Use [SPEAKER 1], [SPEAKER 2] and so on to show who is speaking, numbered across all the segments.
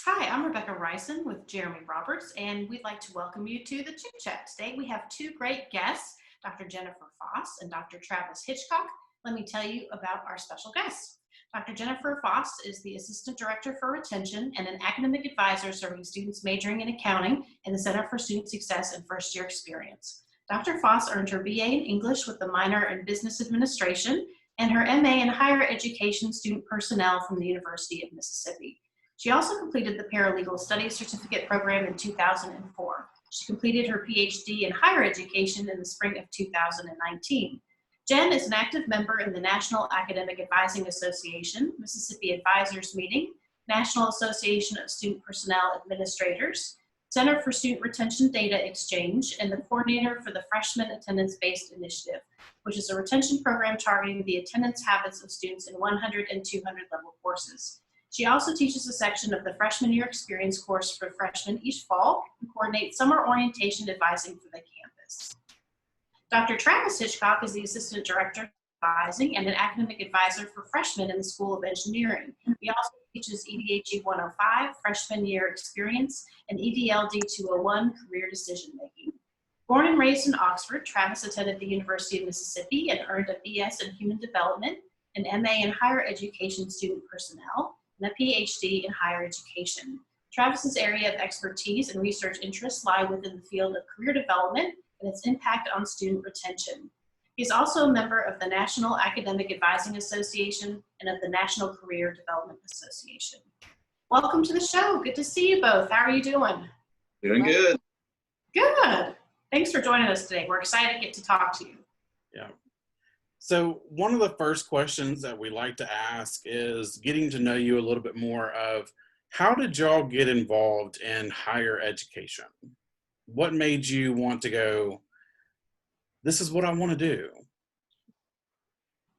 [SPEAKER 1] Hi, I'm Rebekah Reysen with Jeremy Roberts, and we'd like to welcome you to the ChitChat. Today we have two great guests, Dr. Jenn Fos and Dr. Travis Hitchcock. Let me tell you about our special guests. Dr. Jenn Fos is the Assistant Director for Retention and an academic advisor serving students majoring in accounting in the Center for Student Success and First Year Experience. Dr. Fos earned her BA in English with a minor in Business Administration and her MA in Higher Education Student Personnel from the University of Mississippi. She also completed the Paralegal Studies Certificate Program in 2004. She completed her Ph.D. in Higher Education in the spring of 2019. Jenn is an active member in the National Academic Advising Association, Mississippi Advisors Meeting, National Association of Student Personnel Administrators, Center for Student Retention Data Exchange, and the coordinator for the Freshman Attendance-Based Initiative, which is a retention program targeting the attendance habits of students in 100 and 200 level courses. She also teaches a section of the Freshman Year Experience course for freshmen each fall and coordinates summer orientation advising for the campus. Dr. Travis Hitchcock is the Assistant Director of Advising and an academic advisor for freshmen in the School of Engineering. He also teaches EDHE 105, Freshman Year Experience, and EDLD 201, Career Decision Making. Born and raised in Oxford, Travis attended the University of Mississippi and earned a BS in Human Development, an MA in Higher Education Student Personnel, and a Ph.D. in Higher Education. Travis's area of expertise and research interests lie within the field of career development and its impact on student retention. He is also a member of the National Academic Advising Association and of the National Career Development Association. Welcome to the show. Good to see you both. How are you doing?
[SPEAKER 2] Doing good.
[SPEAKER 1] Good. Thanks for joining us today. We're excited to get to talk to you.
[SPEAKER 3] Yeah. So one of the first questions that we like to ask is getting to know you a little bit more of how did y'all get involved in higher education? What made you want to go, this is what I want to do?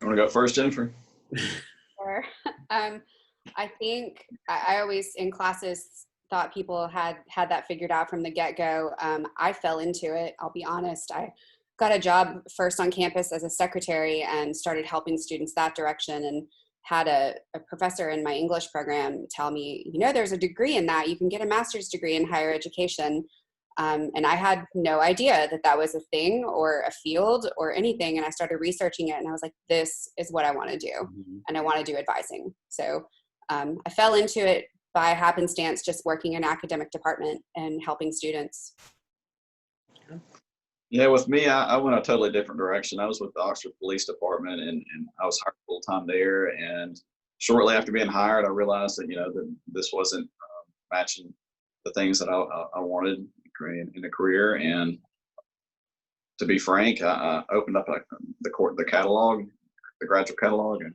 [SPEAKER 2] You want to go first, Jennifer?
[SPEAKER 4] Sure. I think I always in classes thought people had that figured out from the get-go. I fell into it. I'll be honest. I got a job first on campus as a secretary and started helping students that direction, and had a professor in my English program tell me, you know, there's a degree in that. You can get a master's degree in higher education. And I had no idea that that was a thing or a field or anything. And I started researching it and I was like, this is what I want to do. Mm-hmm. And I want to do advising. So I fell into it by happenstance, just working in an academic department and helping students.
[SPEAKER 2] Yeah, with me, I went a totally different direction. I was with the Oxford Police Department, and I was hired full-time there. And shortly after being hired, I realized that, you know, that this wasn't matching the things that I wanted in a career. And to be frank, I opened up the catalog, the graduate catalog, and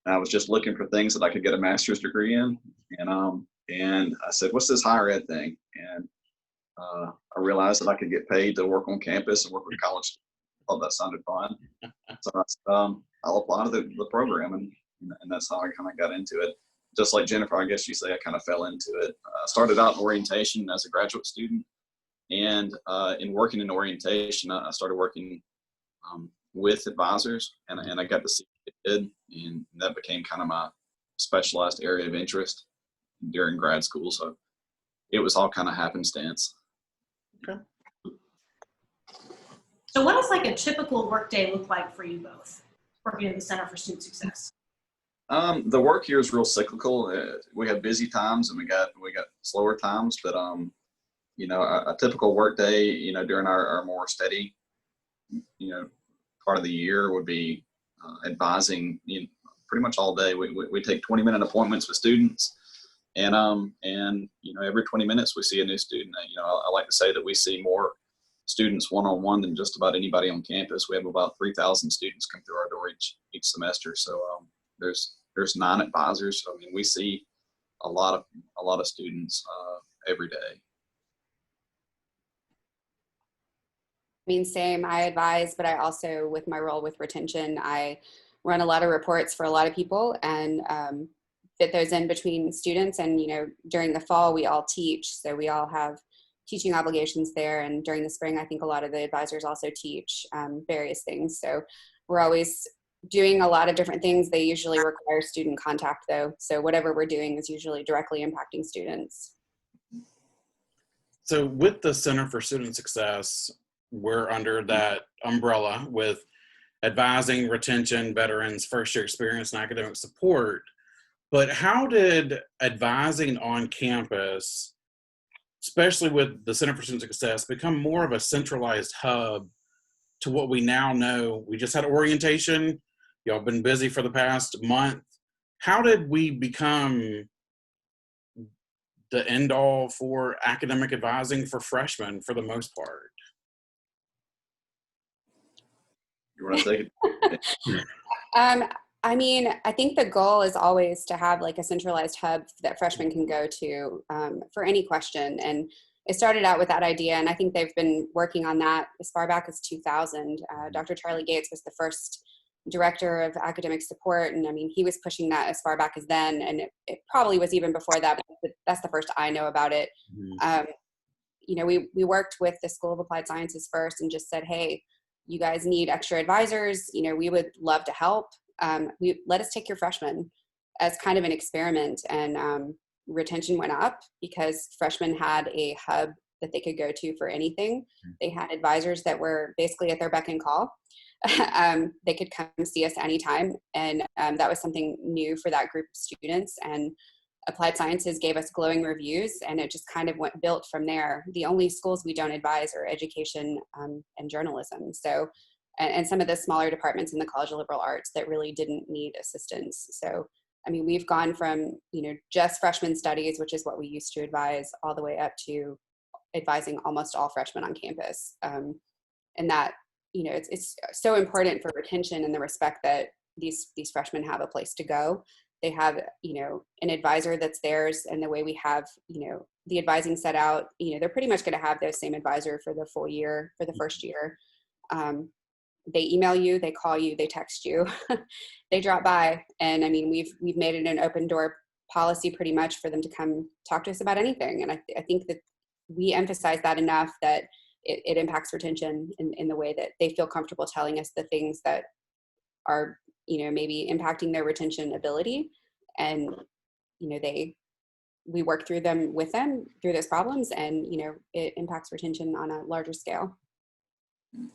[SPEAKER 2] I was just looking for things that I could get a master's degree in. And I said, what's this higher ed thing? And I realized that I could get paid to work on campus and work with college students. I thought that sounded fun. So I said, I'll apply to the program, and that's how I kind of got into it. Just like Jennifer, I guess you say, I kind of fell into it. I started out in orientation as a graduate student, and in working in orientation, I started working with advisors, and I got to see what it did, and that became kind of my specialized area of interest during grad school. So it was all kind of happenstance.
[SPEAKER 3] Okay.
[SPEAKER 1] So what does like a typical workday look like for you both, working at the Center for Student Success?
[SPEAKER 2] The work here is real cyclical. We have busy times and we got slower times, but you know, a typical workday, you know, during our more steady, you know, part of the year would be advising, you know, pretty much all day. We take 20-minute appointments with students. And you know, every 20 minutes we see a new student. You know, I like to say that we see more students one-on-one than just about anybody on campus. We have about 3,000 students come through our door each semester. So there's 9 advisors. So I mean, we see a lot of students every day.
[SPEAKER 4] I mean, same. I advise, but I also, with my role with retention, I run a lot of reports for a lot of people and fit those in between students. And, you know, during the fall, we all teach. So we all have teaching obligations there. And during the spring, I think a lot of the advisors also teach various things. So we're always doing a lot of different things. They usually require student contact though. So whatever we're doing is usually directly impacting students.
[SPEAKER 3] So with the Center for Student Success, we're under that umbrella with advising, retention, veterans, first year experience, and academic support. But how did advising on campus, especially with the Center for Student Success, become more of a centralized hub to what we now know? We just had orientation. Y'all been busy for the past month. How did we become the end all for academic advising for freshmen for the most part?
[SPEAKER 2] You want to take it?
[SPEAKER 4] I mean, I think the goal is always to have like a centralized hub that freshmen can go to for any question. And it started out with that idea, and I think they've been working on that as far back as 2000. Dr. Charlie Gates was the first director of academic support, and I mean, he was pushing that as far back as then, and it probably was even before that, but that's the first I know about it. You know, we worked with the School of Applied Sciences first and just said, hey, you guys need extra advisors. You know, we would love to help. Let us take your freshmen as kind of an experiment, and retention went up because freshmen had a hub that they could go to for anything. They had advisors that were basically at their beck and call. They could come see us anytime, and that was something new for that group of students. And Applied Sciences gave us glowing reviews, and it just kind of built from there. The only schools we don't advise are education and journalism. So, and some of the smaller departments in the College of Liberal Arts that really didn't need assistance. So, I mean, we've gone from, you know, just freshman studies, which is what we used to advise, all the way up to advising almost all freshmen on campus. And that, you know, it's so important for retention and the respect that these freshmen have a place to go. They have, you know, an advisor that's theirs, and the way we have, you know, the advising set out, you know, they're pretty much going to have those same advisor for the full year, for the first year. They email you, they call you, they text you, they drop by. And I mean, we've made it an open door policy pretty much for them to come talk to us about anything. And I think that we emphasize that enough that it impacts retention in the way that they feel comfortable telling us the things that are, you know, maybe impacting their retention ability. And, you know, we work through with them through those problems, and, you know, it impacts retention on a larger scale.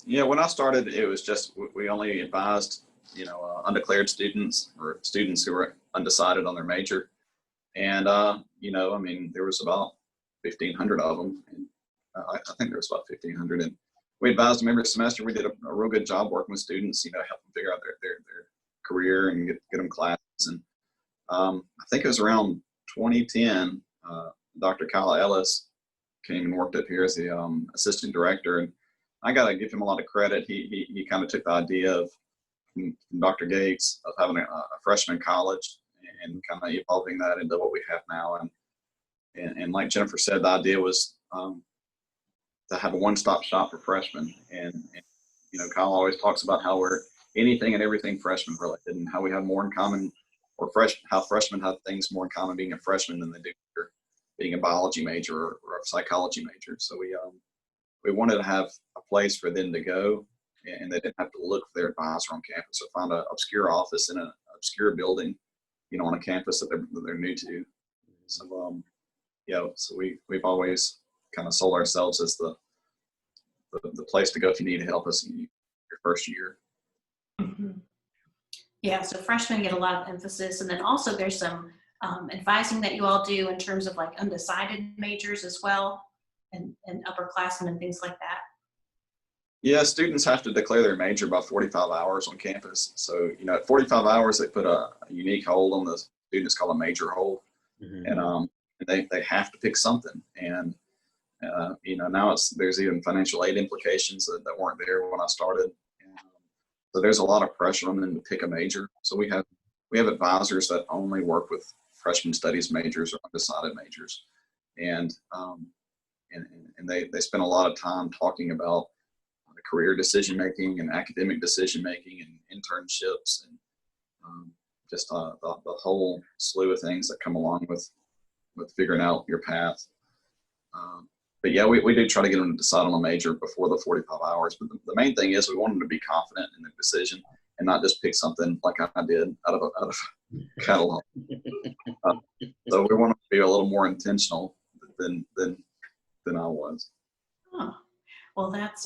[SPEAKER 2] Yeah, when I started, it was just, we only advised, you know, undeclared students or students who were undecided on their major. And, you know, I mean, there was about 1,500 of them. And I think there was about 1,500. And we advised them every semester. We did a real good job working with students, you know, help them figure out their career and get them classes. And I think it was around 2010, Dr. Kyle Ellis came and worked up here as the assistant director. And I got to give him a lot of credit. He kind of took the idea from Dr. Gates of having a freshman college and kind of evolving that into what we have now. And like Jennifer said, the idea was to have a one-stop shop for freshmen. And you know, Kyle always talks about how we're anything and everything freshman related, and how we have more in common, or how freshmen have things more in common being a freshman than they do being a biology major or a psychology major. So we wanted to have a place for them to go, and they didn't have to look for their advisor on campus or find an obscure office in an obscure building, you know, on a campus that they're new to. So, you know, so we've always kind of sold ourselves as the place to go if you need help us in your first year.
[SPEAKER 1] Mm-hmm. Yeah, so freshmen get a lot of emphasis, and then also there's some advising that you all do in terms of like undecided majors as well, and upperclassmen and things like that.
[SPEAKER 2] Yeah, students have to declare their major by 45 hours on campus. So, you know, at 45 hours, they put a unique hold on the student. It's called a major hold. Mm-hmm. And they have to pick something. And, you know, now there's even financial aid implications that weren't there when I started. And, so there's a lot of pressure on them to pick a major. So we have advisors that only work with freshman studies majors or undecided majors. And they spend a lot of time talking about career decision making and academic decision making and internships and just the whole slew of things that come along with figuring out your path. But yeah, we do try to get them to decide on a major before the 45 hours. But the main thing is we want them to be confident in their decision and not just pick something like I did out of a catalog. So we want to be a little more intentional than I was.
[SPEAKER 1] Oh, well, that's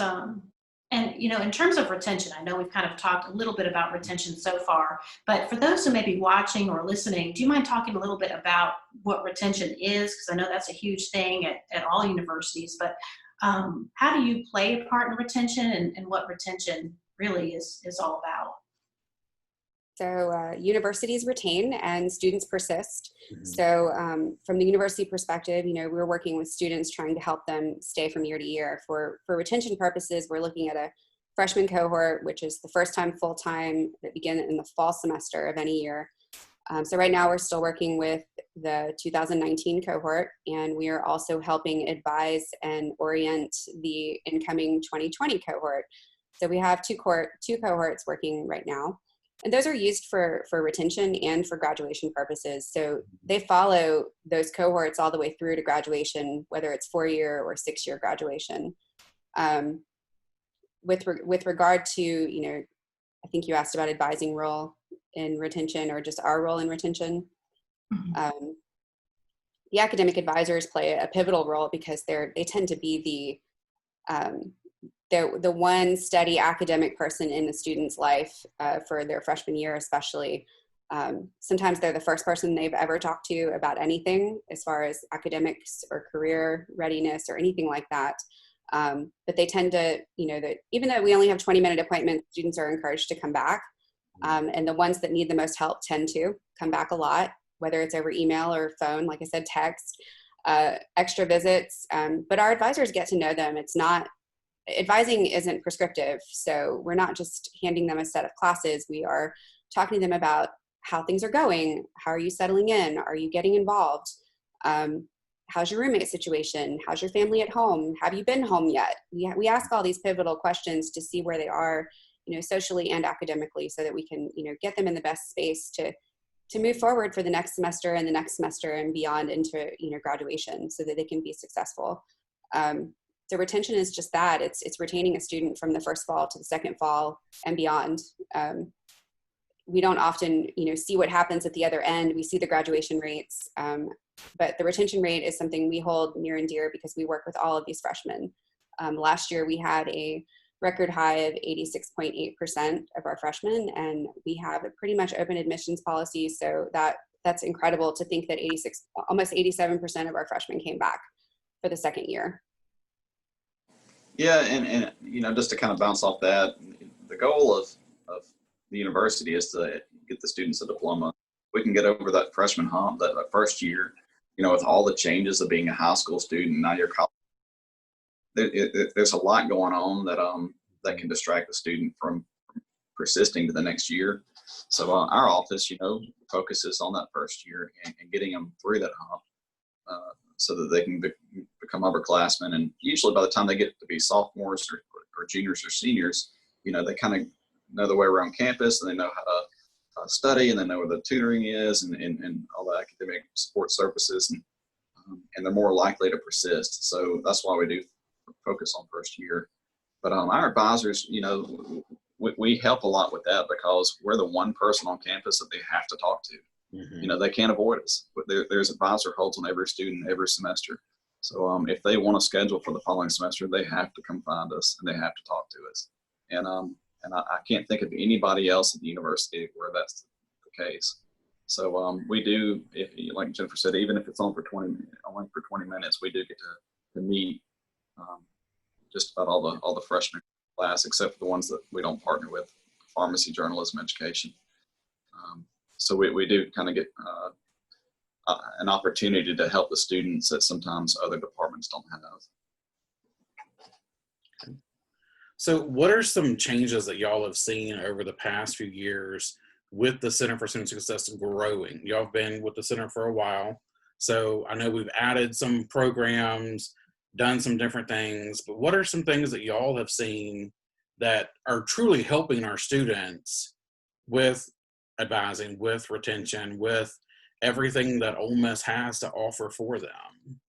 [SPEAKER 1] and in terms of retention, I know we've kind of talked a little bit about retention so far, but for those who may be watching or listening, do you mind talking a little bit about what retention is? Because I know that's a huge thing at all universities, but how do you play a part in retention, and what retention really is all about?
[SPEAKER 4] So universities retain and students persist.
[SPEAKER 3] Mhm.
[SPEAKER 4] So from the university perspective, we're working with students trying to help them stay from year to year. For retention purposes, we're looking at a freshman cohort, which is the first time full-time that begin in the fall semester of any year. So right now we're still working with the 2019 cohort, and we are also helping advise and orient the incoming 2020 cohort. So we have two cohorts working right now. And those are used for retention and for graduation purposes. So they follow those cohorts all the way through to graduation, whether it's 4-year or 6-year graduation. With regard to, I think you asked about advising role in retention, or just our role in retention.
[SPEAKER 1] Mm-hmm.
[SPEAKER 4] The academic advisors play a pivotal role because they tend to be the one steady academic person in the student's life for their freshman year, especially. Sometimes they're the first person they've ever talked to about anything as far as academics or career readiness or anything like that. But they tend to, that even though we only have 20-minute appointments, students are encouraged to come back. And the ones that need the most help tend to come back a lot, whether it's over email or phone, like I said, text, extra visits. But our advisors get to know them. Advising isn't prescriptive, so we're not just handing them a set of classes. We are talking to them about how things are going. How are you settling in? Are you getting involved? How's your roommate situation? How's your family at home? Have you been home yet? We ask all these pivotal questions to see where they are, socially and academically, so that we can, get them in the best space to move forward for the next semester and the next semester and beyond into, graduation, so that they can be successful. So retention is just that. It's retaining a student from the first fall to the second fall and beyond. We don't often, see what happens at the other end. We see the graduation rates, but the retention rate is something we hold near and dear because we work with all of these freshmen. Last year we had a record high of 86.8% of our freshmen, and we have a pretty much open admissions policy. So that's incredible to think that almost 87% of our freshmen came back for the second year.
[SPEAKER 2] Yeah, and just to kind of bounce off that, the goal of the university is to get the students a diploma. We can get over that freshman hump, that first year, with all the changes of being a high school student, now you're college. There's a lot going on that can distract the student from persisting to the next year. So our office, focuses on that first year and getting them through that hump. So that they can become upperclassmen. And usually by the time they get to be sophomores or juniors or seniors, they kind of know their way around campus, and they know how to study, and they know where the tutoring is and all the academic support services, and they're more likely to persist. So that's why we do focus on first year. But our advisors, we help a lot with that because we're the one person on campus that they have to talk to. Mm-hmm. They can't avoid us. There's advisor holds on every student every semester. So if they want to schedule for the following semester, they have to come find us and they have to talk to us. And I can't think of anybody else at the university where that's the case. So we do, like Jennifer said, even if it's only for 20 minutes, we do get to meet just about all the freshman class, except for the ones that we don't partner with, pharmacy, journalism, education. So we do kind of get an opportunity to help the students that sometimes other departments don't have.
[SPEAKER 3] Okay. So what are some changes that y'all have seen over the past few years with the Center for Student Success growing? Y'all have been with the center for a while. So I know we've added some programs, done some different things, but what are some things that y'all have seen that are truly helping our students with advising, with retention, with everything that Ole Miss has to offer for them?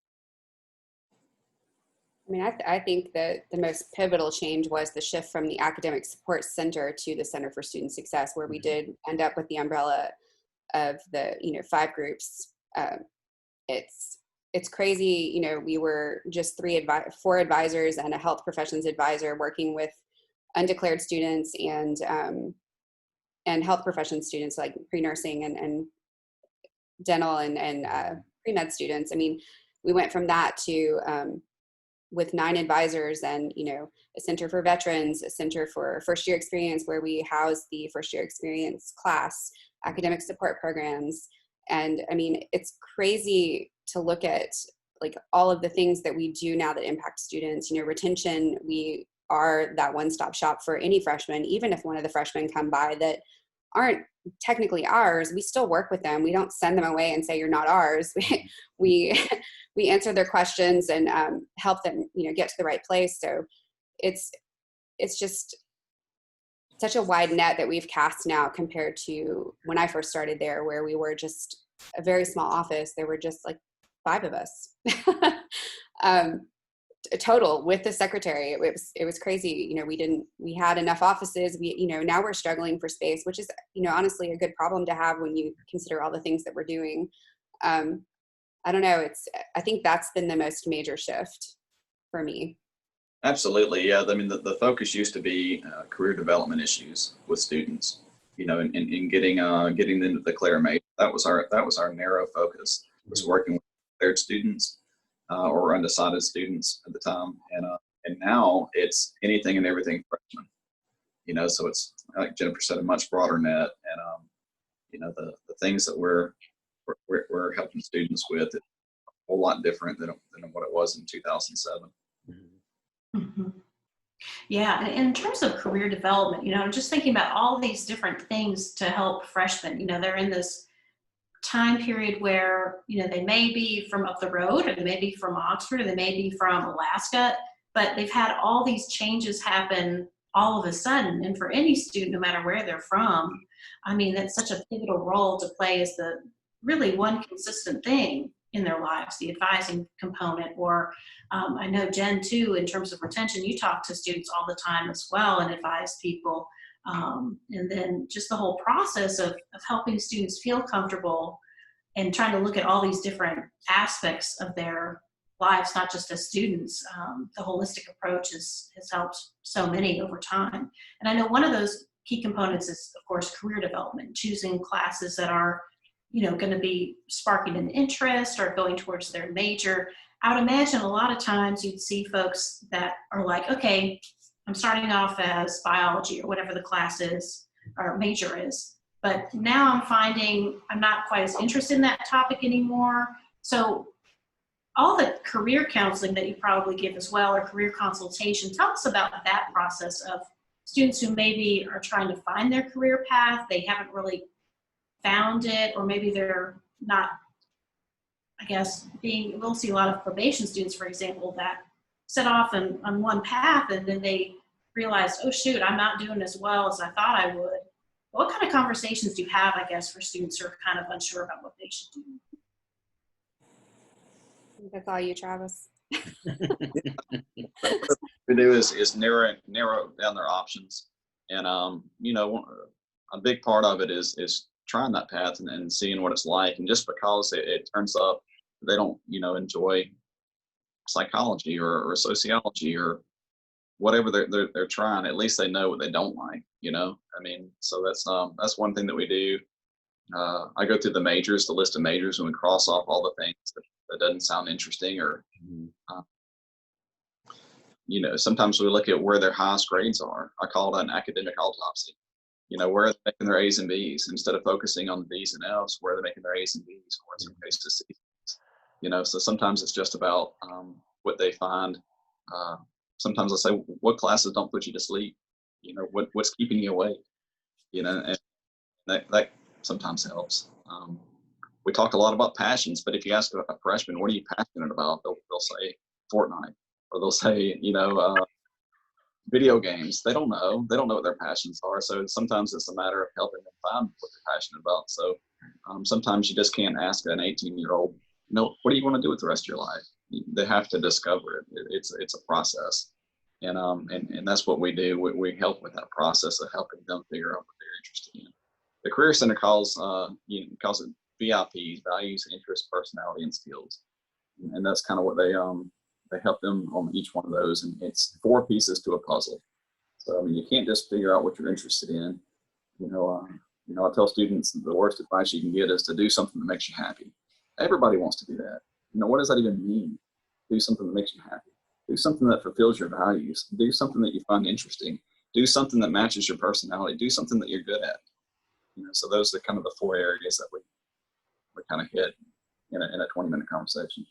[SPEAKER 4] I mean, I think that the most pivotal change was the shift from the Academic Support Center to the Center for Student Success, where we did end up with the umbrella of the, 5 groups. It's crazy. We were just 4 advisors and a health professions advisor working with undeclared students and health profession students like pre-nursing and dental and pre-med students. I mean, we went from that to with 9 advisors and, a center for veterans, a center for first year experience where we house the first year experience class, academic support programs. And I mean, it's crazy to look at like all of the things that we do now that impact students. Retention, we are that one-stop shop for any freshman. Even if one of the freshmen come by that aren't technically ours, we still work with them. We don't send them away and say, you're not ours. We answer their questions and help them, get to the right place. So it's just such a wide net that we've cast now compared to when I first started there, where we were just a very small office. There were just like 5 of us total with the secretary. It was crazy. We had enough offices. Now we're struggling for space, which is, honestly a good problem to have when you consider all the things that we're doing. I don't know. I think that's been the most major shift for me.
[SPEAKER 2] Absolutely, yeah. I mean, the focus used to be career development issues with students, in getting them to declare major. That was our narrow focus, was working with declared students or undecided students at the time, and now it's anything and everything freshmen. So it's, like Jennifer said, a much broader net, and the things that we're helping students with is a whole lot different than what it was in 2007.
[SPEAKER 1] Mm-hmm. Yeah, and in terms of career development, just thinking about all these different things to help freshmen, they're in this time period where, they may be from up the road, or they may be from Oxford, or they may be from Alaska, but they've had all these changes happen all of a sudden. And for any student, no matter where they're from, I mean, that's such a pivotal role to play as the really one consistent thing in their lives, the advising component. Or I know, Jenn, too, in terms of retention, you talk to students all the time as well and advise people. And then just the whole process of helping students feel comfortable and trying to look at all these different aspects of their lives, not just as students. The holistic approach has helped so many over time. And I know one of those key components is, of course, career development, choosing classes that are going to be sparking an interest or going towards their major. I would imagine a lot of times you'd see folks that are like, okay, I'm starting off as biology or whatever the class is or major is, but now I'm finding I'm not quite as interested in that topic anymore. So all the career counseling that you probably give as well, or career consultation, tell us about that process of students who maybe are trying to find their career path. They haven't really found it, or maybe they're not, I guess, we'll see a lot of probation students, for example, that set off on one path and then they realize, oh shoot, I'm not doing as well as I thought I would. What kind of conversations do you have, I guess, for students who are kind of unsure about what they should do?
[SPEAKER 4] That's all you, Travis.
[SPEAKER 2] What we do is narrow down their options, and a big part of it is trying that path and seeing what it's like. And just because it turns up they don't enjoy psychology or sociology or whatever they're trying, at least they know what they don't like. I mean, so that's one thing that we do. I go through the majors, the list of majors, and we cross off all the things that doesn't sound interesting, or sometimes we look at where their highest grades are. I call it an academic autopsy. Where are they making their A's and B's? Instead of focusing on the D's and F's, where are they making their A's and B's, or in some cases C's? So sometimes it's just about what they find. Sometimes I say, what classes don't put you to sleep? What's keeping you awake? And that sometimes helps. We talk a lot about passions, but if you ask a freshman, what are you passionate about? They'll say Fortnite, or they'll say, video games. They don't know. They don't know what their passions are. So sometimes it's a matter of helping them find what they're passionate about. So sometimes you just can't ask an 18-year-old, what do you want to do with the rest of your life? they have to discover it. It's a process, and that's what we do. We help with that process of helping them figure out what they're interested in. The Career Center calls it VIPs, values, interests, personality, and skills, and that's kind of what they help them on each one of those. And it's 4 pieces to a puzzle. So I mean, you can't just figure out what you're interested in. I tell students the worst advice you can get is to do something that makes you happy. Everybody wants to do that. What does that even mean? Do something that makes you happy. Do something that fulfills your values. Do something that you find interesting. Do something that matches your personality. Do something that you're good at. So those are kind of the 4 areas that we kind of hit in a 20-minute conversation.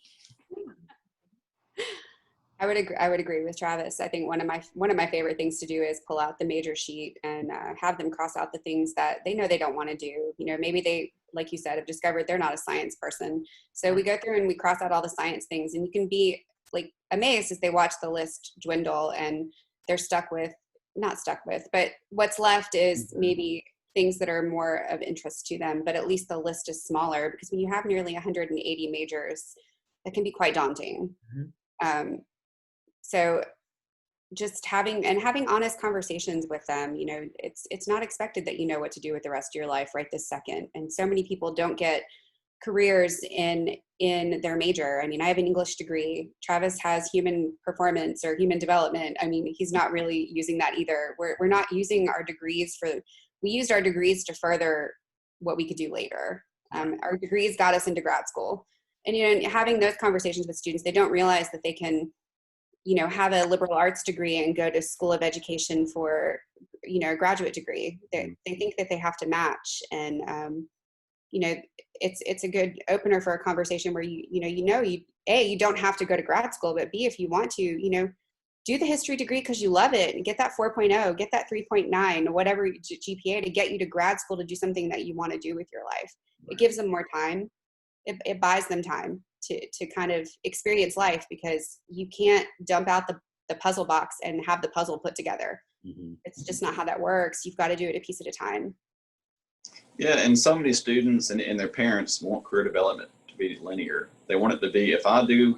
[SPEAKER 4] I would agree with Travis. I think one of my favorite things to do is pull out the major sheet and have them cross out the things that they know they don't want to do. Maybe they, like you said, have discovered they're not a science person. So we go through and we cross out all the science things, and you can be like amazed as they watch the list dwindle and they're not stuck with, but what's left is maybe things that are more of interest to them, but at least the list is smaller, because when you have nearly 180 majors, that can be quite daunting. So just having honest conversations with them, it's not expected that you know what to do with the rest of your life right this second. And so many people don't get careers in their major. I mean, I have an English degree. Travis has human performance or human development. I mean, he's not really using that either. We're not using our degrees we used our degrees to further what we could do later. Our degrees got us into grad school. And, having those conversations with students, they don't realize that they can, have a liberal arts degree and go to school of education for, a graduate degree. They think that they have to match. And, it's a good opener for a conversation where you don't have to go to grad school, but B, if you want to, do the history degree because you love it and get that 4.0, get that 3.9, whatever GPA to get you to grad school to do something that you want to do with your life. It gives them more time. It buys them time to kind of experience life, because you can't dump out the puzzle box and have the puzzle put together. It's just not how that works. You've got to do it a piece at a time.
[SPEAKER 2] Yeah, and so many students and their parents want career development to be linear. They want it to be, if I do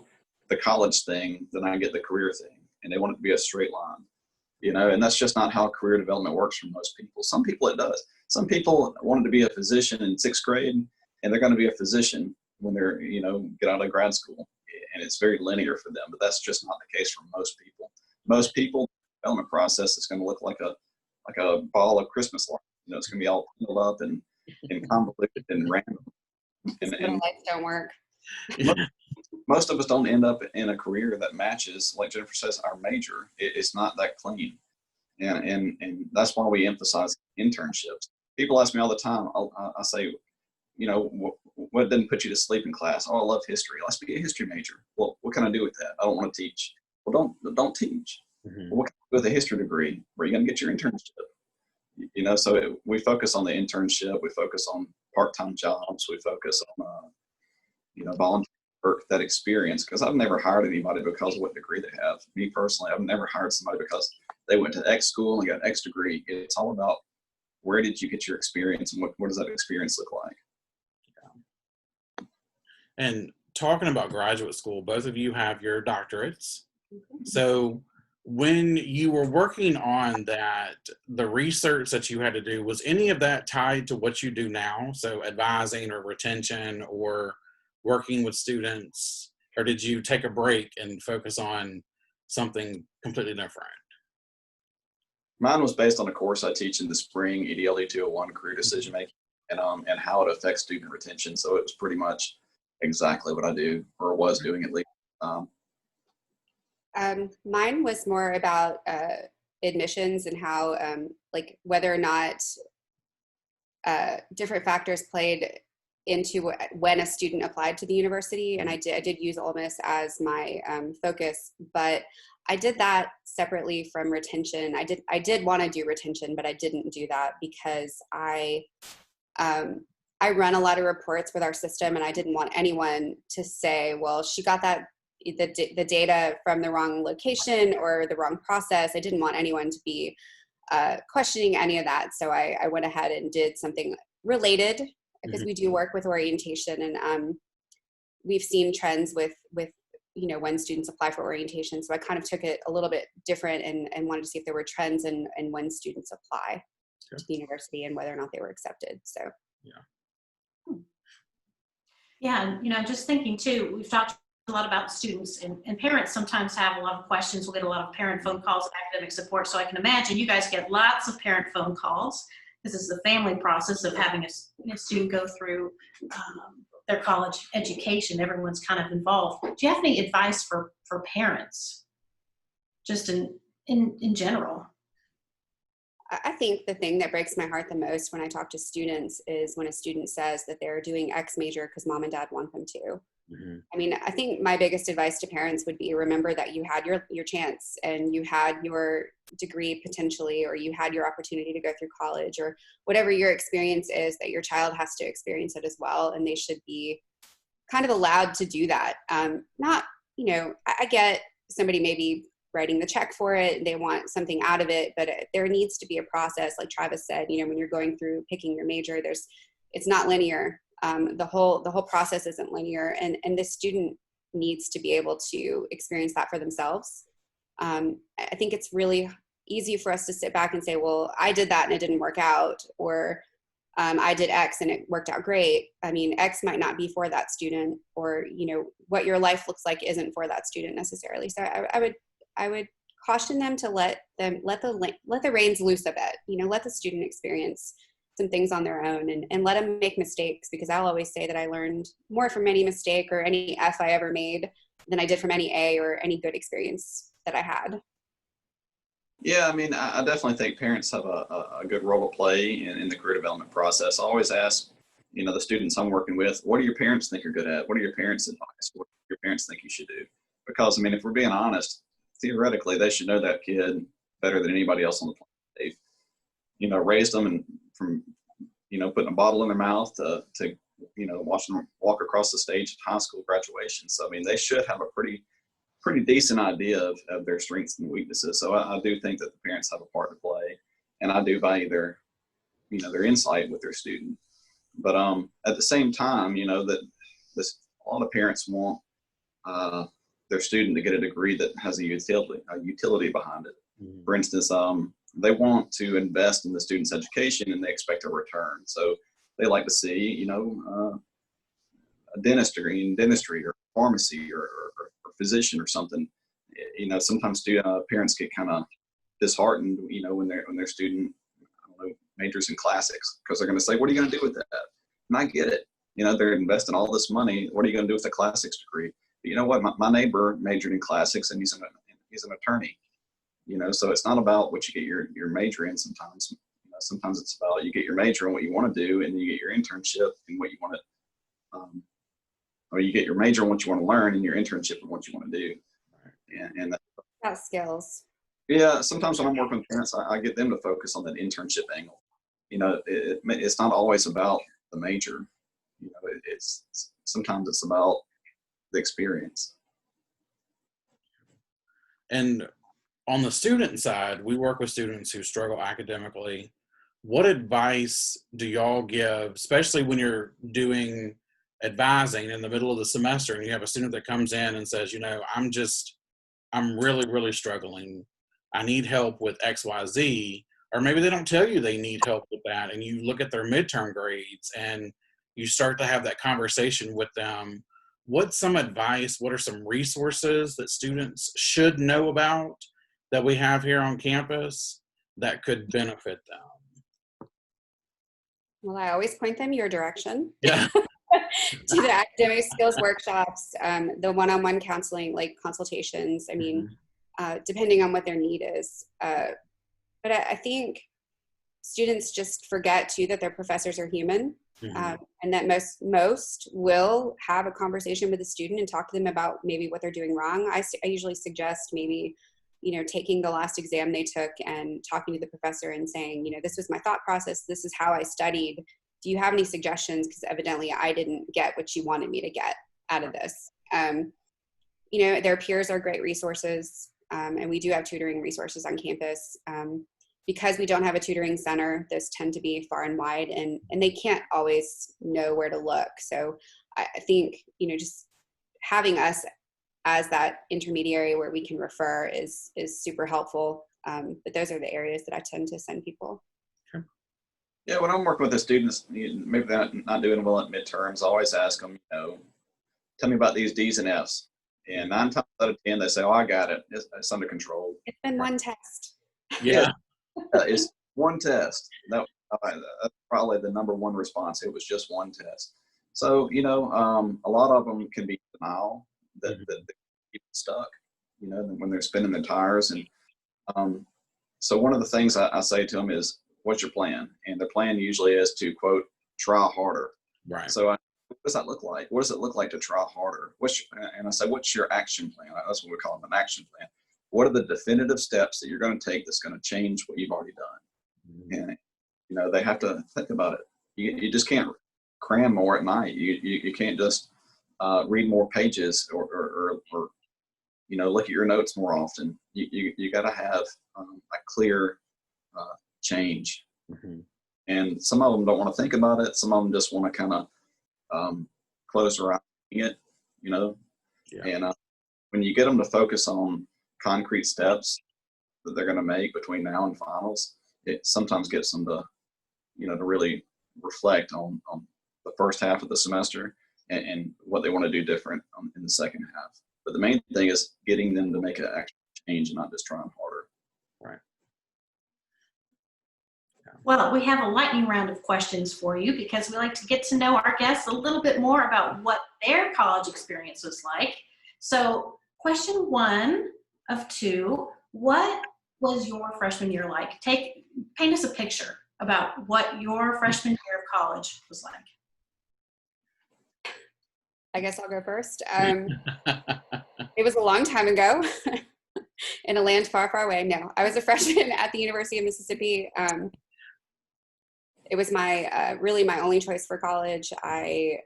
[SPEAKER 2] the college thing, then I get the career thing. And they want it to be a straight line, and that's just not how career development works for most people. Some people it does. Some people wanted to be a physician in 6th grade, and they're going to be a physician when they're, get out of grad school. And it's very linear for them, but that's just not the case for most people. Most people, the development process is going to look like a ball of Christmas lights. It's going to be all filled up and convoluted and random. And
[SPEAKER 4] lights don't work.
[SPEAKER 2] Most of us don't end up in a career that matches, like Jennifer says, our major. It's not that clean. And that's why we emphasize internships. People ask me all the time, I say, what didn't put you to sleep in class? Oh, I love history. Let's be a history major. Well, what can I do with that? I don't want to teach. Well, don't teach. Well, what can I do with a history degree? Where are you going to get your internship? So we focus on the internship. We focus on part-time jobs. We focus on, volunteer work, that experience, because I've never hired anybody because of what degree they have. Me personally, I've never hired somebody because they went to X school and got X degree. It's all about, where did you get your experience, and what does that experience look like?
[SPEAKER 3] And talking about graduate school, both of you have your doctorates. So when you were working on that, the research that you had to do, was any of that tied to what you do now? So advising or retention or working with students, or did you take a break and focus on something completely different?
[SPEAKER 2] Mine was based on a course I teach in the spring, EDLE 201, career decision making, and how it affects student retention. So it was pretty much exactly what I do, or was doing at least.
[SPEAKER 4] Mine was more about admissions and how, whether or not different factors played into when a student applied to the university. And I did use Ole Miss as my focus, but I did that separately from retention. I did want to do retention, but I didn't do that because I run a lot of reports with our system, and I didn't want anyone to say, well, she got the data from the wrong location or the wrong process. I didn't want anyone to be questioning any of that. So I went ahead and did something related, because we do work with orientation, and we've seen trends with when students apply for orientation. So I kind of took it a little bit different and wanted to see if there were trends in when students apply to the university and whether or not they were accepted. So
[SPEAKER 1] Yeah, and I'm just thinking too, we've talked a lot about students, and parents sometimes have a lot of questions. We'll get a lot of parent phone calls and academic support. So I can imagine you guys get lots of parent phone calls. This is the family process of having a student go through their college education. Everyone's kind of involved. Do you have any advice for parents, just in general?
[SPEAKER 4] I think the thing that breaks my heart the most when I talk to students is when a student says that they're doing X major because mom and dad want them to.
[SPEAKER 3] Mm-hmm.
[SPEAKER 4] I mean, I think my biggest advice to parents would be, remember that you had your chance and you had your degree potentially, or you had your opportunity to go through college, or whatever your experience is, that your child has to experience it as well. And they should be kind of allowed to do that. Not, I get somebody maybe writing the check for it, they want something out of it, but there needs to be a process. Like Travis said, when you're going through picking your major, it's not linear. The whole process isn't linear, and the student needs to be able to experience that for themselves. I think it's really easy for us to sit back and say, well, I did that and it didn't work out, or I did X and it worked out great. I mean, X might not be for that student, or what your life looks like isn't for that student necessarily. So I would caution them to let the reins loose a bit. Let the student experience some things on their own, and let them make mistakes, because I'll always say that I learned more from any mistake or any F I ever made than I did from any A or any good experience that I had.
[SPEAKER 2] Yeah, I mean, I definitely think parents have a good role to play in the career development process. I always ask, the students I'm working with, what do your parents think you're good at? What are your parents' advice? What do your parents think you should do? Because, I mean, if we're being honest, theoretically, they should know that kid better than anybody else on the planet. They've, raised them and from, putting a bottle in their mouth to watching them walk across the stage at high school graduation. So, I mean, they should have a pretty decent idea of their strengths and weaknesses. So I do think that the parents have a part to play, and I do value their insight with their student. But at the same time, that a lot of parents want their student to get a degree that has a utility behind it. Mm-hmm. For instance, they want to invest in the student's education and they expect a return. So they like to see, a dentist degree in dentistry or pharmacy or physician or something. Sometimes parents get kind of disheartened, when their student majors in classics, because they're going to say, what are you going to do with that? And I get it. They're investing all this money. What are you going to do with a classics degree? But you know what? My neighbor majored in classics, and he's an attorney. So it's not about what you get your major in. Sometimes, sometimes it's about you get your major in what you want to do, and then you get your internship in what you want to, or you get your major in what you want to learn, and your internship in what you want to do. And
[SPEAKER 4] that's skills.
[SPEAKER 2] Yeah, sometimes when I'm working with parents, I get them to focus on that internship angle. It's not always about the major. Sometimes it's about the experience.
[SPEAKER 3] And on the student side, we work with students who struggle academically. What advice do y'all give, especially when you're doing advising in the middle of the semester and you have a student that comes in and says, I'm really, really struggling. I need help with XYZ. Or maybe they don't tell you they need help with that, and you look at their midterm grades and you start to have that conversation with them. What's some advice? What are some resources that students should know about that we have here on campus that could benefit them?
[SPEAKER 4] Well, I always point them your direction.
[SPEAKER 3] Yeah.
[SPEAKER 4] To the academic skills workshops, the one-on-one counseling, like consultations. I mean, depending on what their need is. But I think students just forget too that their professors are human, and that most will have a conversation with the student and talk to them about maybe what they're doing wrong. I usually suggest maybe, taking the last exam they took and talking to the professor and saying, this was my thought process. This is how I studied. Do you have any suggestions? Because evidently I didn't get what you wanted me to get out of this. Their peers are great resources. And we do have tutoring resources on campus. Because we don't have a tutoring center, those tend to be far and wide, and they can't always know where to look. So I think, just having us as that intermediary where we can refer is super helpful. But those are the areas that I tend to send people.
[SPEAKER 2] Yeah, when I'm working with the students, maybe they're not doing well at midterms, I always ask them, tell me about these D's and F's. And 9 times out of 10, they say, "Oh, I got it. It's under control."
[SPEAKER 4] It's been one test.
[SPEAKER 3] Yeah.
[SPEAKER 2] It's one test. That's probably the number one response. It was just one test. So, a lot of them can be denial that keep stuck, when they're spinning their tires. And so one of the things I say to them is, "What's your plan?" And their plan usually is to, quote, "try harder."
[SPEAKER 3] Right.
[SPEAKER 2] So what does that look like? What does it look like to try harder? And I say, "What's your action plan?" That's what we call an action plan. What are the definitive steps that you're going to take that's going to change what you've already done? And, they have to think about it. You just can't cram more at night. You can't just read more pages or look at your notes more often. You got to have a clear change. And some of them don't want to think about it. Some of them just want to kind of close their eyes it, And when you get them to focus on concrete steps that they're going to make between now and finals, it sometimes gets them to, to really reflect on the first half of the semester and what they want to do different in the second half. But the main thing is getting them to make an actual change and not just trying harder.
[SPEAKER 3] Right.
[SPEAKER 1] Well, we have a lightning round of questions for you because we like to get to know our guests a little bit more about what their college experience was like. So question 1 of 2, what was your freshman year like? Paint us a picture about what your freshman year of college was like.
[SPEAKER 4] I guess I'll go first. It was a long time ago in a land far, far away. No, I was a freshman at the University of Mississippi. It was really my only choice for college. I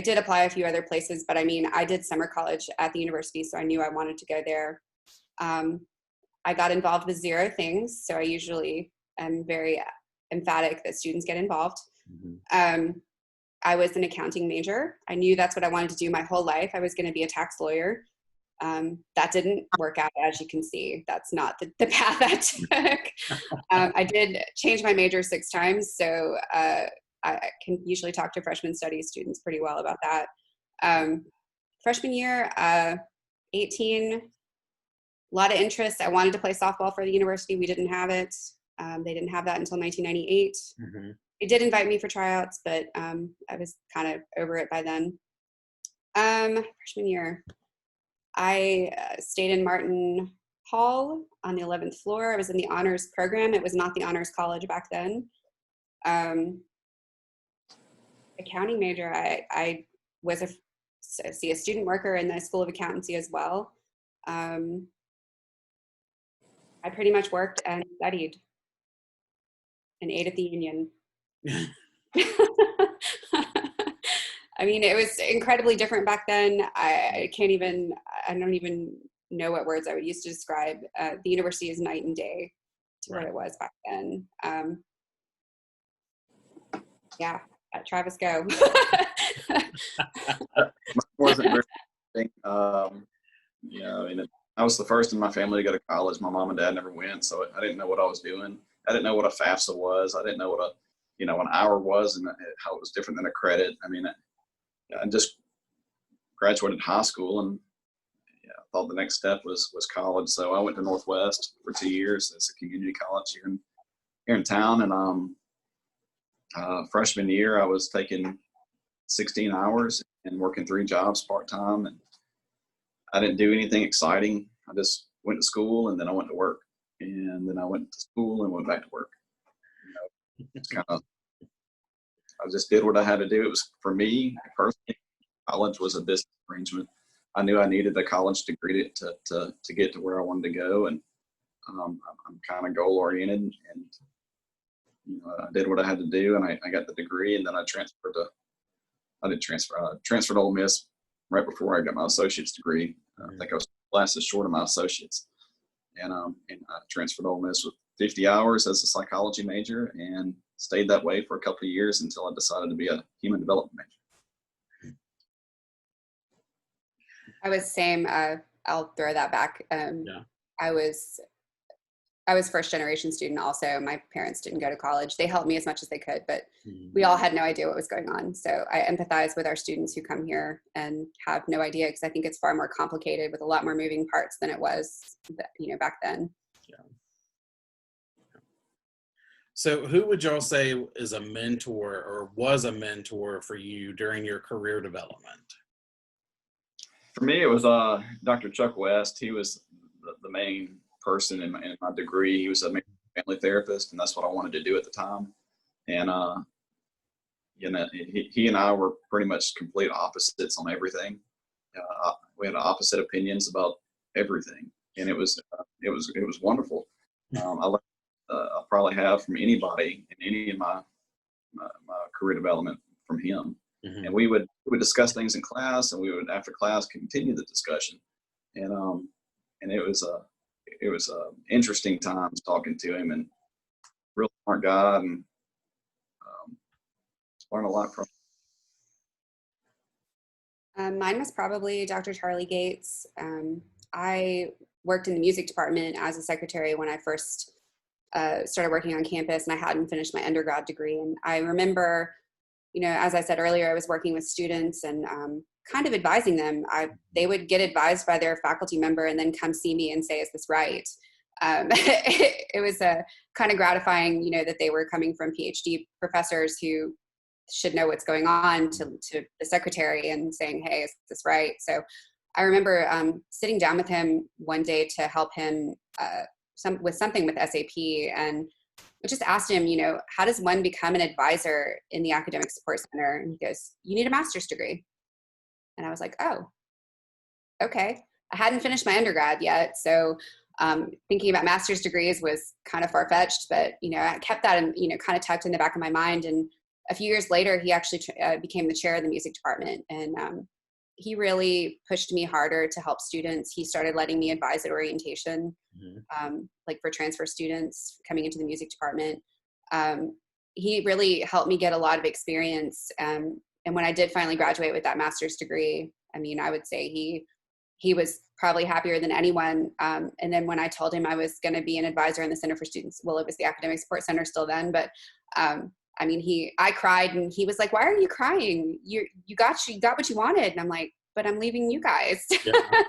[SPEAKER 4] did apply a few other places, but I did summer college at the university, so I knew I wanted to go there. I got involved with 0 things, so I usually am very emphatic that students get involved. I was an accounting major. I knew that's what I wanted to do my whole life. I was going to be a tax lawyer. That didn't work out, as you can see. That's not the path I took. I did change my major 6 times, so I can usually talk to freshman studies students pretty well about that. Freshman year, 18, a lot of interest. I wanted to play softball for the university. We didn't have it. They didn't have that until 1998. They did invite me for tryouts, but I was kind of over it by then. Freshman year, I stayed in Martin Hall on the 11th floor. I was in the honors program. It was not the honors college back then. Accounting major, I was a student worker in the School of Accountancy as well. I pretty much worked and studied and ate at the Union. It was incredibly different back then. I don't even know what words I would use to describe. The university is night and day to what it was back then. Travis, go.
[SPEAKER 2] Wasn't very interesting. I was the first in my family to go to college. My mom and dad never went, so I didn't know what I was doing. I didn't know what a FAFSA was. I didn't know what an hour was and how it was different than a credit. I just graduated high school and I thought the next step was college. So I went to Northwest for 2 years. It's a community college here in town. And freshman year, I was taking 16 hours and working 3 jobs part-time. And I didn't do anything exciting. I just went to school and then I went to work. And then I went to school and went back to work. It's kind of, I just did what I had to do. It was, for me personally, college was a business arrangement. I knew I needed a college degree to get to where I wanted to go. And I'm kind of goal oriented and, I did what I had to do and I got the degree and then I transferred to Ole Miss right before I got my associate's degree. I think I was classes short of my associates. And I transferred to Ole Miss with 50 hours as a psychology major and stayed that way for a couple of years until I decided to be a human development major.
[SPEAKER 4] I was same. I'll throw that back.
[SPEAKER 3] Yeah.
[SPEAKER 4] I was first generation student also. My parents didn't go to college. They helped me as much as they could, but
[SPEAKER 3] Mhm.
[SPEAKER 4] we all had no idea what was going on. So I empathize with our students who come here and have no idea, because I think it's far more complicated with a lot more moving parts than it was, back then.
[SPEAKER 3] So who would y'all say is a mentor or was a mentor for you during your career development?
[SPEAKER 2] For me, it was Dr. Chuck West. He was the main person in my degree. He was a family therapist, and that's what I wanted to do at the time. And he and I were pretty much complete opposites on everything. We had opposite opinions about everything, and it was wonderful. I learned I probably have from anybody in any of my career development from him.
[SPEAKER 3] Mhm.
[SPEAKER 2] And we would discuss things in class, and we would after class continue the discussion. And it was interesting times talking to him, and real smart guy, and learned a lot from him.
[SPEAKER 4] Mine was probably Dr. Charlie Gates. I worked in the music department as a secretary when I first started working on campus, and I hadn't finished my undergrad degree. And I remember, as I said earlier, I was working with students and kind of advising them. They would get advised by their faculty member and then come see me and say, "Is this right?" It was kind of gratifying, that they were coming from Ph.D. professors who should know what's going on to the secretary and saying, "Hey, is this right?" So I remember sitting down with him one day to help him with something with SAP, and I just asked him, how does one become an advisor in the academic support center? And he goes, "You need a master's degree." And I was like, "Oh, okay." I hadn't finished my undergrad yet, so thinking about master's degrees was kind of far-fetched, but I kept that in, kind of tucked in the back of my mind. And a few years later, he actually became the chair of the music department, and he really pushed me harder to help students. He started letting me advise at orientation, like for transfer students coming into the music department. He really helped me get a lot of experience. And when I did finally graduate with that master's degree, I would say he was probably happier than anyone. And then when I told him I was going to be an advisor in the Center for Students, well, it was the Academic Support Center still then, but I cried, and he was like, "Why are you crying? You got what you wanted." And I'm like, "But I'm leaving you guys." Yeah.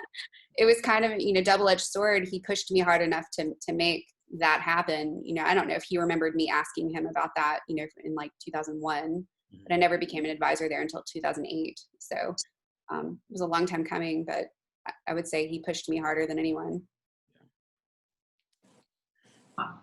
[SPEAKER 4] It was kind of, double-edged sword. He pushed me hard enough to make that happen. I don't know if he remembered me asking him about that, in like 2001, but I never became an advisor there until 2008. So it was a long time coming, but I would say he pushed me harder than anyone.
[SPEAKER 1] Wow.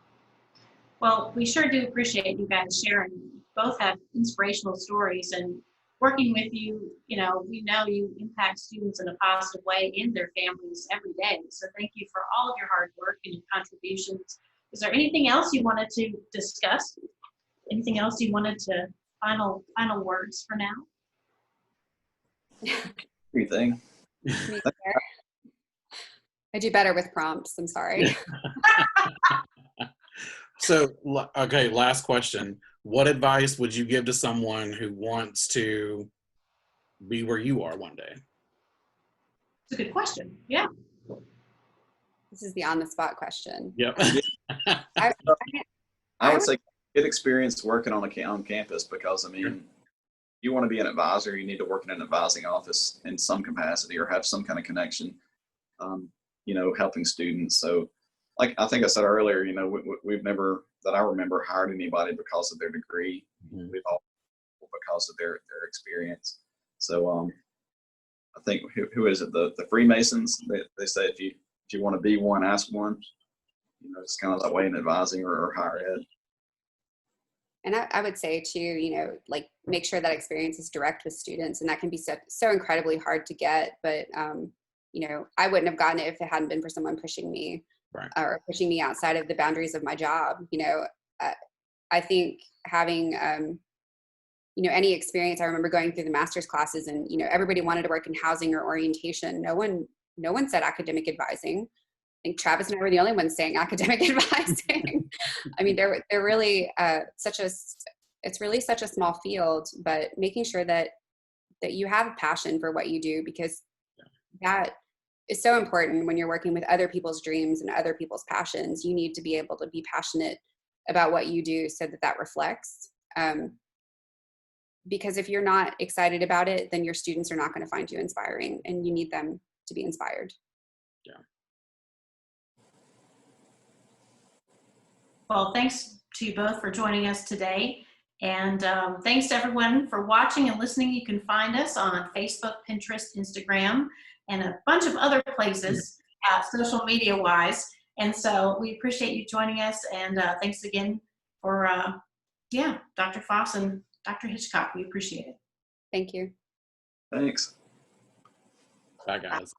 [SPEAKER 1] Well, we sure do appreciate you guys sharing. You both have inspirational stories, and working with you, we know you impact students in a positive way in their families every day. So thank you for all of your hard work and your contributions. Is there anything else you wanted to discuss? Anything else you wanted to final words for now?
[SPEAKER 2] everything.
[SPEAKER 4] I do better with prompts. I'm sorry.
[SPEAKER 3] So, okay, last question. What advice would you give to someone who wants to be where you are one day?
[SPEAKER 1] It's a good question. Yeah.
[SPEAKER 4] This is the on-the-spot question.
[SPEAKER 3] Yep.
[SPEAKER 2] I would say get experience working on campus, because you want to be an advisor, you need to work in an advising office in some capacity or have some kind of connection, helping students. So, like I think I said earlier, we've never, that I remember, hired anybody because of their degree.
[SPEAKER 3] Mm-hmm.
[SPEAKER 2] We've all because of their experience. So I think who is it? The Freemasons. They say if you want to be one, ask one. It's kind of that way in advising or higher ed.
[SPEAKER 4] And I would say too, like make sure that experience is direct with students, and that can be so incredibly hard to get. But I wouldn't have gotten it if it hadn't been for someone pushing me,
[SPEAKER 3] right, or
[SPEAKER 4] pushing me outside of the boundaries of my job. I think having any experience. I remember going through the master's classes, and everybody wanted to work in housing or orientation. No one said academic advising. I think Travis and I were the only ones saying academic advising. They're really it's really such a small field, but making sure that you have a passion for what you do, because that is so important when you're working with other people's dreams and other people's passions. You need to be able to be passionate about what you do so that that reflects. Because if you're not excited about it, then your students are not going to find you inspiring, and you need them to be inspired.
[SPEAKER 3] Yeah.
[SPEAKER 1] Well, thanks to you both for joining us today. And thanks to everyone for watching and listening. You can find us on Facebook, Pinterest, Instagram, and a bunch of other places, social media wise. And so we appreciate you joining us. And thanks again for, Dr. Fos and Dr. Hitchcock. We appreciate it.
[SPEAKER 4] Thank you.
[SPEAKER 2] Thanks.
[SPEAKER 3] Bye, guys.